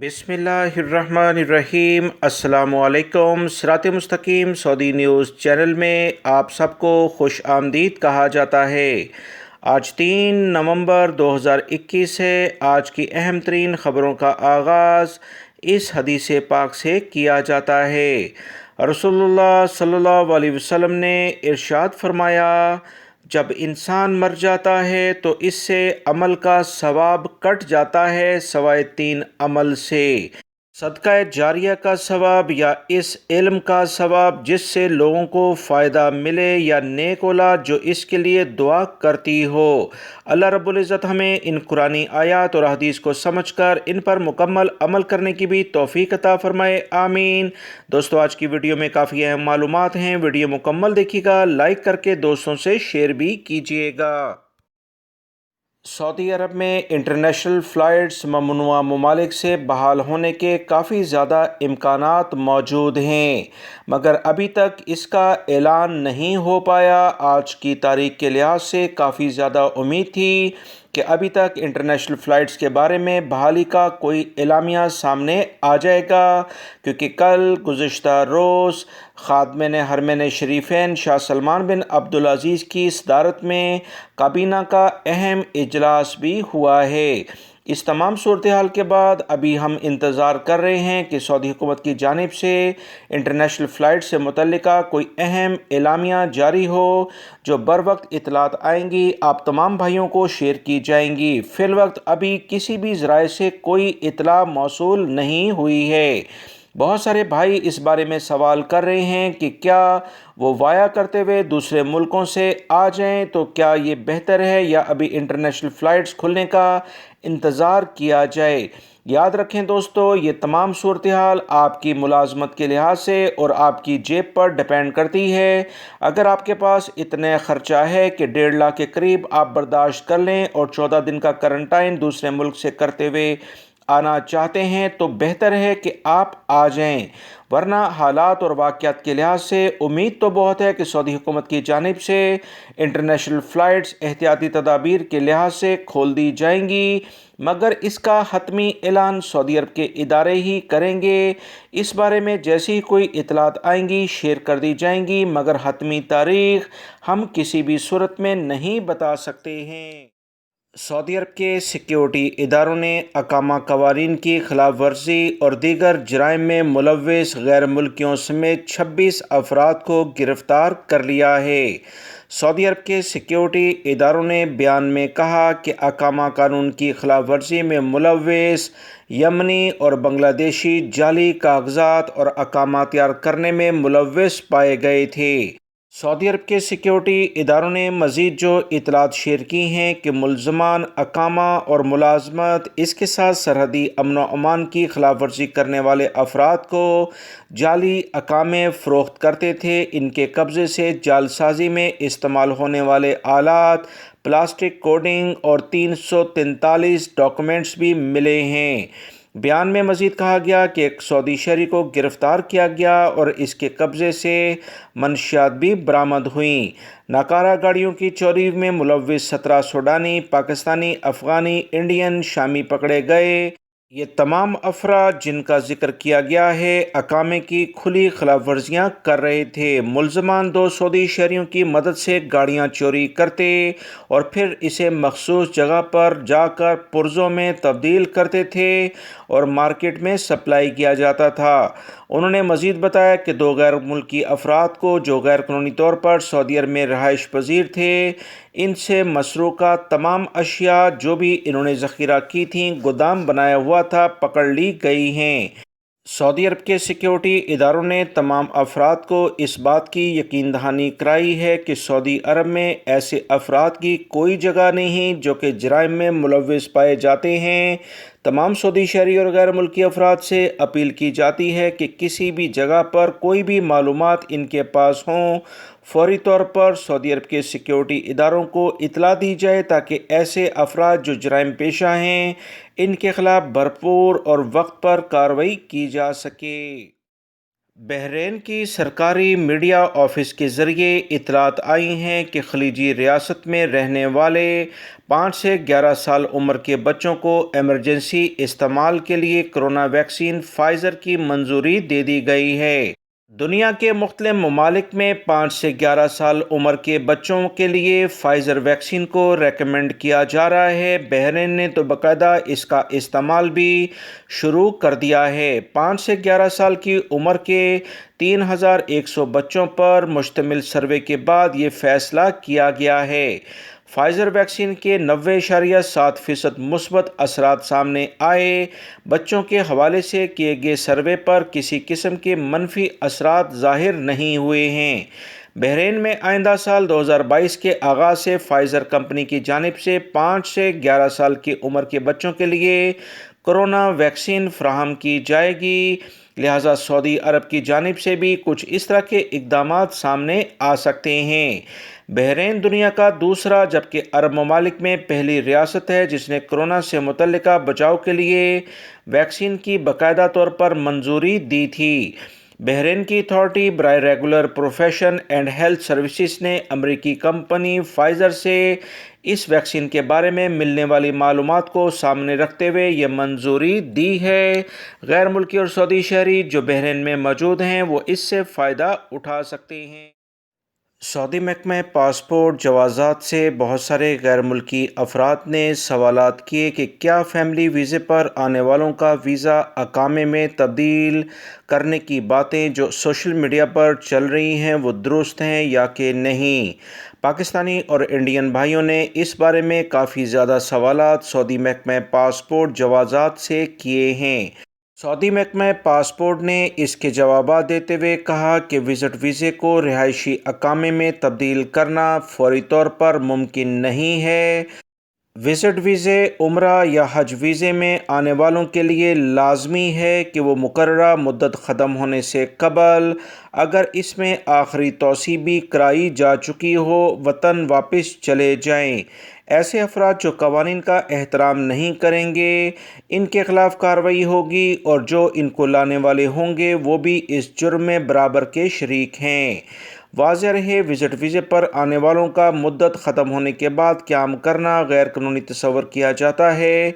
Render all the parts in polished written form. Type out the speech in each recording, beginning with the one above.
बिस्मिल्लाहिर्रहमानिर्रहीम। अस्सलामुअलैकुम। सिरात मुस्तकीम सऊदी न्यूज़ चैनल में आप सबको खुश आमदीद कहा जाता है। आज 3 नवंबर 2021 है। आज की अहम तरीन ख़बरों का आगाज़ इस हदीस पाक से किया जाता है। रसूलुल्लाह सल्लल्लाहु अलैहि वसल्लम ने इरशाद फरमाया, जब इंसान मर जाता है तो इससे अमल का सवाब कट जाता है सवाए 3 अमल से। सदका जारिया का सवाब या इस इल्म का सवाब जिससे लोगों को फ़ायदा मिले, या नेक औलाद जो इसके लिए दुआ करती हो। अल्लाह रब्बुल इज़्ज़त हमें इन कुरानी आयात और हदीस को समझकर इन पर मुकम्मल अमल करने की भी तौफ़ीक़ अता फ़रमाए, आमीन। दोस्तों, आज की वीडियो में काफ़ी अहम मालूमात हैं। वीडियो मुकम्मल देखिएगा, लाइक करके दोस्तों से शेयर भी कीजिएगा। सऊदी अरब में इंटरनेशनल फ़्लाइट्स ममनुआ ममालिक से बहाल होने के काफ़ी ज़्यादा इम्कानात मौजूद हैं, मगर अभी तक इसका ऐलान नहीं हो पाया। आज की तारीख के लिहाज से काफ़ी ज़्यादा उम्मीद थी कि अभी तक इंटरनेशनल फ़्लाइट्स के बारे में बहाली का कोई एलामिया सामने आ जाएगा, क्योंकि कल गुज़िश्ता रोज़ ख़ादमिन हरमैन शरीफ़ैन शाह सलमान बिन अब्दुल अज़ीज़ की सदारत में काबीना का अहम इजलास भी हुआ है। इस तमाम सूरत हाल के बाद अभी हम इंतज़ार कर रहे हैं कि सऊदी हुकूमत की जानिब से इंटरनेशनल फ़्लाइट से मुतल्लिका कोई अहम एलामिया जारी हो, जो बर वक्त इतलात आएंगी आप तमाम भाइयों को शेयर की जाएंगी। फ़िलवक्त अभी किसी भी ज़राए से कोई इतला मौसूल नहीं हुई है। बहुत सारे भाई इस बारे में सवाल कर रहे हैं कि क्या वो वाया करते हुए दूसरे मुल्कों से आ जाएं, तो क्या ये बेहतर है या अभी इंटरनेशनल फ़्लाइट्स खुलने का इंतज़ार किया जाए। याद रखें दोस्तों, ये तमाम सूरत हाल आपकी मुलाजमत के लिहाज से और आपकी जेब पर डिपेंड करती है। अगर आपके पास इतने ख़र्चा है कि 1.5 लाख के करीब आप बर्दाश्त कर लें और 14 दिन का करंटाइन दूसरे मुल्क से करते हुए आना चाहते हैं, तो बेहतर है कि आप आ जाएं, वरना हालात और वाक़यात के लिहाज से उम्मीद तो बहुत है कि सऊदी हुकूमत की जानिब से इंटरनेशनल फ़्लाइट्स एहतियाती तदाबीर के लिहाज से खोल दी जाएंगी, मगर इसका हतमी ऐलान सऊदी अरब के इदारे ही करेंगे। इस बारे में जैसी ही कोई इतलात आएंगी शेयर कर दी जाएंगी, मगर हतमी तारीख़ हम किसी भी सूरत में नहीं बता सकते हैं। सऊदी अरब के सिक्योरिटी इदारों ने अकामा कवानीन की खिलाफ वर्जी और दीगर जराइम में मुलव्विस गैर मुल्कियों समेत 26 अफराद को गिरफ़्तार कर लिया है। सऊदी अरब के सिक्योरिटी इदारों ने बयान में कहा कि अकामा कानून की खिलाफ वर्जी में मुलव्विस यमनी और बांग्लादेशी जाली कागजात और अकामा तैयार करने में मुलव्विस पाए गए थे। सऊदी अरब के सिक्योरिटी इदारों ने मज़ीद जो इतलात शेयर की हैं कि मुल्ज़मान अकामा और मुलाजमत, इसके साथ सरहदी अमन व अमान की खिलाफ वर्जी करने वाले अफराद को जाली अकामे फ़रोख्त करते थे। इनके कब्ज़े से जालसाजी में इस्तेमाल होने वाले आलात, प्लास्टिक कोडिंग और 343 डॉक्यूमेंट्स भी मिले हैं। बयान में मज़ीद कहा गया कि एक सऊदी शहरी को गिरफ़्तार किया गया और इसके कब्ज़े से मनशियात भी बरामद हुई। नाकारा गाड़ियों की चोरी में मुलव्विस 17 सूडानी, पाकिस्तानी, अफ़गानी, इंडियन, शामी पकड़े गए। ये तमाम अफराद जिनका जिक्र किया गया है अकामे की खुली खिलाफ वर्जियाँ कर रहे थे। मुल्ज़मान 2 सऊदी शहरियों की मदद से गाड़ियाँ चोरी करते और फिर इसे मखसूस जगह पर जाकर पुर्ज़ों में तब्दील करते थे और मार्केट में सप्लाई किया जाता था। उन्होंने मज़ीद बताया कि 2 गैर मुल्की अफराद को जो गैर कानूनी तौर पर सऊदी अरब में रहाइश पजीर थे, इनसे मसरूका तमाम अशिया जो भी इन्होंने ज़ख़ीरा की थी, गोदाम बनाया हुआ था, पकड़ ली गई हैं। सऊदी अरब के सिक्योरिटी इदारों ने तमाम अफराद को इस बात की यकीन दहानी कराई है कि सऊदी अरब में ऐसे अफराद की कोई जगह नहीं जो कि जराइम में मुलव्विस पाए जाते हैं। तमाम सऊदी शहरी और गैर मुल्की अफराद से अपील की जाती है कि किसी भी जगह पर कोई भी मालूमात इनके पास हों, फौरी तौर पर सऊदी अरब के सिक्योरिटी इदारों को इतला दी जाए, ताकि ऐसे अफराद जो जराइम पेशा हैं इनके ख़िलाफ़ भरपूर और वक्त पर कार्रवाई की जा सके। بحرین کی سرکاری میڈیا آفس کے ذریعے اطلاعات آئی ہیں کہ خلیجی ریاست میں رہنے والے 5 سے 11 سال عمر کے بچوں کو ایمرجنسی استعمال کے لیے کرونا ویکسین فائزر کی منظوری دے دی گئی ہے۔ دنیا کے مختلف ممالک میں 5 سے 11 سال عمر کے بچوں کے لیے فائزر ویکسین کو ریکمینڈ کیا جا رہا ہے۔ بحرین نے تو باقاعدہ اس کا استعمال بھی شروع کر دیا ہے۔ 5 سے 11 سال کی عمر کے 3100 بچوں پر مشتمل سروے کے بعد یہ فیصلہ کیا گیا ہے۔ فائزر ویکسین کے 90.7% مثبت اثرات سامنے آئے۔ بچوں کے حوالے سے کیے گئے سروے پر کسی قسم کے منفی اثرات ظاہر نہیں ہوئے ہیں۔ بحرین میں آئندہ سال 2022 کے آغاز سے فائزر کمپنی کی جانب سے 5 سے 11 سال کی عمر کے بچوں کے لیے کرونا ویکسین فراہم کی جائے گی، لہٰذا سعودی عرب کی جانب سے بھی کچھ اس طرح کے اقدامات سامنے آ سکتے ہیں۔ بحرین دنیا کا دوسرا جبکہ عرب ممالک میں پہلی ریاست ہے جس نے کرونا سے متعلقہ بچاؤ کے لیے ویکسین کی باقاعدہ طور پر منظوری دی تھی۔ بحرین کی اتھارٹی برائے regular profession and health services نے امریکی کمپنی فائزر سے اس ویکسین کے بارے میں ملنے والی معلومات کو سامنے رکھتے ہوئے یہ منظوری دی ہے۔ غیر ملکی اور سعودی شہری جو بحرین میں موجود ہیں وہ اس سے فائدہ اٹھا سکتے ہیں۔ سعودی محکمہ پاسپورٹ جوازات سے بہت سارے غیر ملکی افراد نے سوالات کیے کہ کیا فیملی ویزے پر آنے والوں کا ویزا اقامے میں تبدیل کرنے کی باتیں جو سوشل میڈیا پر چل رہی ہیں وہ درست ہیں یا کہ نہیں۔ پاکستانی اور انڈین بھائیوں نے اس بارے میں کافی زیادہ سوالات سعودی محکمہ پاسپورٹ جوازات سے کیے ہیں۔ سعودی محکمہ پاسپورٹ نے اس کے جوابات دیتے ہوئے کہا کہ وزٹ ویزے کو رہائشی اقامے میں تبدیل کرنا فوری طور پر ممکن نہیں ہے۔ وزٹ ویزے عمرہ یا حج ویزے میں آنے والوں کے لیے لازمی ہے کہ وہ مقررہ مدت ختم ہونے سے قبل اگر اس میں آخری توسیع بھی کرائی جا چکی ہو وطن واپس چلے جائیں۔ ایسے افراد جو قوانین کا احترام نہیں کریں گے ان کے خلاف کارروائی ہوگی اور جو ان کو لانے والے ہوں گے وہ بھی اس جرم میں برابر کے شریک ہیں۔ واضح رہے وزٹ ویزے پر آنے والوں کا مدت ختم ہونے کے بعد قیام کرنا غیر قانونی تصور کیا جاتا ہے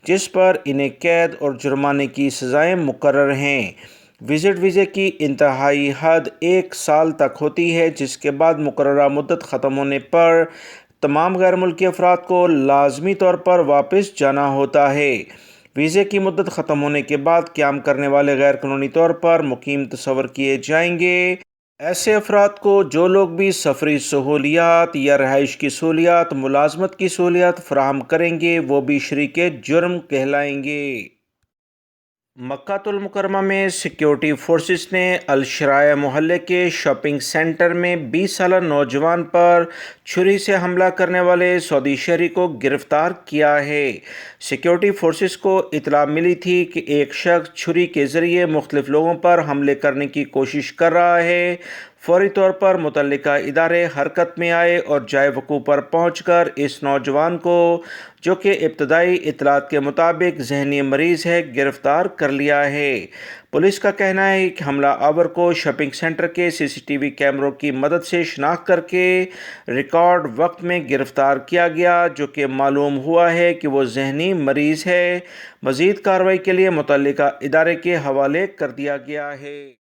جس پر انہیں قید اور جرمانے کی سزائیں مقرر ہیں۔ وزٹ ویزے کی انتہائی حد 1 سال تک ہوتی ہے جس کے بعد مقررہ مدت ختم ہونے پر تمام غیر ملکی افراد کو لازمی طور پر واپس جانا ہوتا ہے۔ ویزے کی مدت ختم ہونے کے بعد قیام کرنے والے غیر قانونی طور پر مقیم تصور کیے جائیں گے۔ ایسے افراد کو جو لوگ بھی سفری سہولیات یا رہائش کی سہولیات، ملازمت کی سہولیات فراہم کریں گے وہ بھی شریک جرم کہلائیں گے۔ مکہ المکرمہ میں سیکیورٹی فورسز نے الشرائع محلے کے شاپنگ سینٹر میں 20 سالہ نوجوان پر چھری سے حملہ کرنے والے سعودی شہری کو گرفتار کیا ہے۔ سیکیورٹی فورسز کو اطلاع ملی تھی کہ ایک شخص چھری کے ذریعے مختلف لوگوں پر حملے کرنے کی کوشش کر رہا ہے۔ فوری طور پر متعلقہ ادارے حرکت میں آئے اور جائے وقوع پر پہنچ کر اس نوجوان کو جو کہ ابتدائی اطلاعات کے مطابق ذہنی مریض ہے گرفتار کر لیا ہے۔ پولیس کا کہنا ہے کہ حملہ آور کو شاپنگ سینٹر کے CCTV کیمروں کی مدد سے شناخت کر کے ریکارڈ وقت میں گرفتار کیا گیا جو کہ معلوم ہوا ہے کہ وہ ذہنی مریض ہے۔ مزید کارروائی کے لیے متعلقہ ادارے کے حوالے کر دیا گیا ہے۔